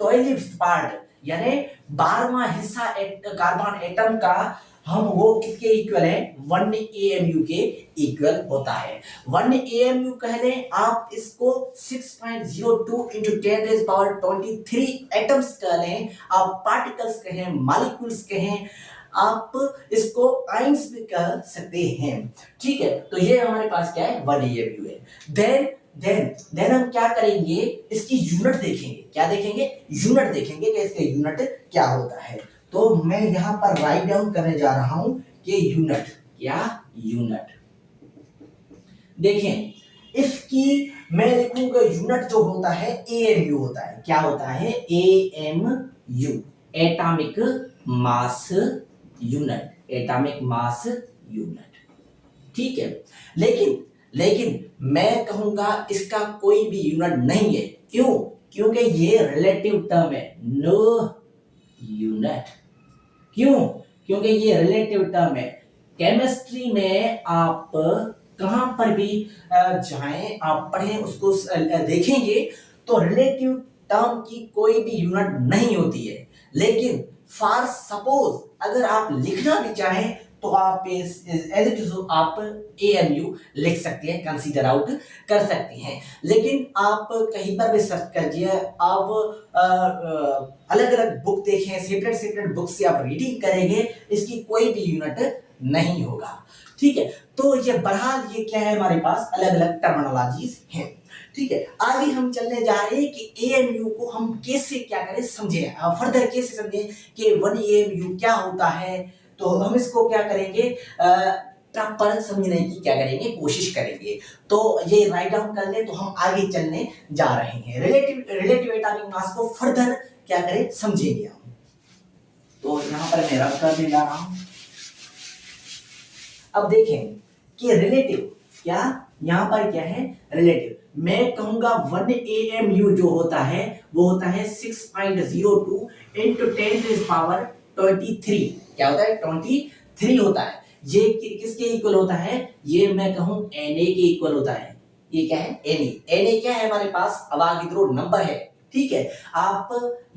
12th part यानी 12वां हिस्सा carbon atom का हम वो किसके इक्वल है 1 AMU के इक्वल होता है। 1 AMU कह लें आप इसको 6.02 into 10 raised power 23 एटम्स कह लें, आप पार्टिकल्स कहें, मॉलिक्यूल्स कहें, आप इसको आइंस भी कह सकते हैं। ठीक है, तो ये हमारे पास क्या है 1 AMU है। देन हम क्या करेंगे, इसकी यूनिट देखेंगे। क्या देखेंगे? यूनिट देखेंगे कि इसका यूनिट क्या होता है। तो मैं यहां पर राइट डाउन करने जा रहा हूं कि यूनिट क्या, यूनिट देखें इसकी मैं लिखूंगा यूनिट जो होता है AMU होता है। क्या होता है? AMU atomic mass unit, atomic mass unit. ठीक है, लेकिन मैं कहूंगा इसका कोई भी यूनिट नहीं है। क्यों? क्योंकि ये रिलेटिव टर्म है, नो यूनिट। क्यों? क्योंकि ये रिलेटिव टर्म है। केमिस्ट्री में आप कहां पर भी जाएं, आप पढ़ें, उसको देखेंगे तो रिलेटिव टर्म की कोई भी यूनिट नहीं होती है। लेकिन फॉर सपोज अगर आप लिखना भी चाहें तो आप एज इट इज आप AMU लिख सकते हैं, कंसीडर आउट कर सकते हैं। लेकिन आप कहीं पर भी सर्च करिए, आप अलग अलग बुक देखें, सेपरेट बुक से आप रीडिंग करेंगे, इसकी कोई भी यूनिट नहीं होगा। ठीक है, तो ये बहरहाल ये क्या है, हमारे पास अलग अलग टर्मिनोलॉजीज हैं। ठीक है, आगे हम चलने जा रहे हैं कि AMU को हम कैसे क्या करें समझें, फर्दर कैसे समझें कि 1 AMU क्या होता है। तो हम इसको क्या करेंगे, प्रॉपर समझने की क्या करेंगे, कोशिश करेंगे। तो ये राइट डाउन कर ले तो हम आगे चलने जा रहे हैं। रिलेटिव एटॉमिक मास को फर्दर क्या करें समझेंगे हम। तो यहां पर मैं रब करने जा रहा हूं। अब देखें कि रिलेटिव क्या, यहां पर क्या है रिलेटिव। मैं कहूंगा 1 AMU जो होता है वो होता है 6.02 into 10 raised power 23। क्या होता है? 23 होता है। ये किसके इक्वल होता है? ये मैं कहूं Na के इक्वल होता है। ये क्या है? Na क्या है हमारे पास? अवागाद्रो नंबर है। ठीक है, आप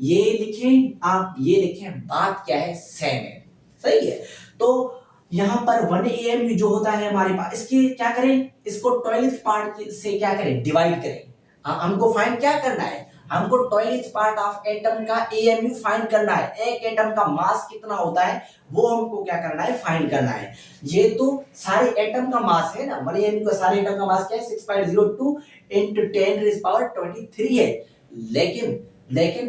ये लिखें, आप ये लिखें, बात क्या है सेम है। सही है, तो यहां पर 1 AMU जो होता है हमारे पास, इसकी क्या करें, इसको 12th पार्ट से क्या करें, डिवाइड करें। हमको फाइंड क्या करना है, हमको 12th पार्ट ऑफ एटम का AMU फाइंड करना है। एक एटम का मास कितना होता है वो हमको क्या करना है, फाइंड करना है। ये तो सारे एटम का मास है ना, 1 AMU का सारे एटम का मास क्या है 6.02 into 10 raised power 23 है। लेकिन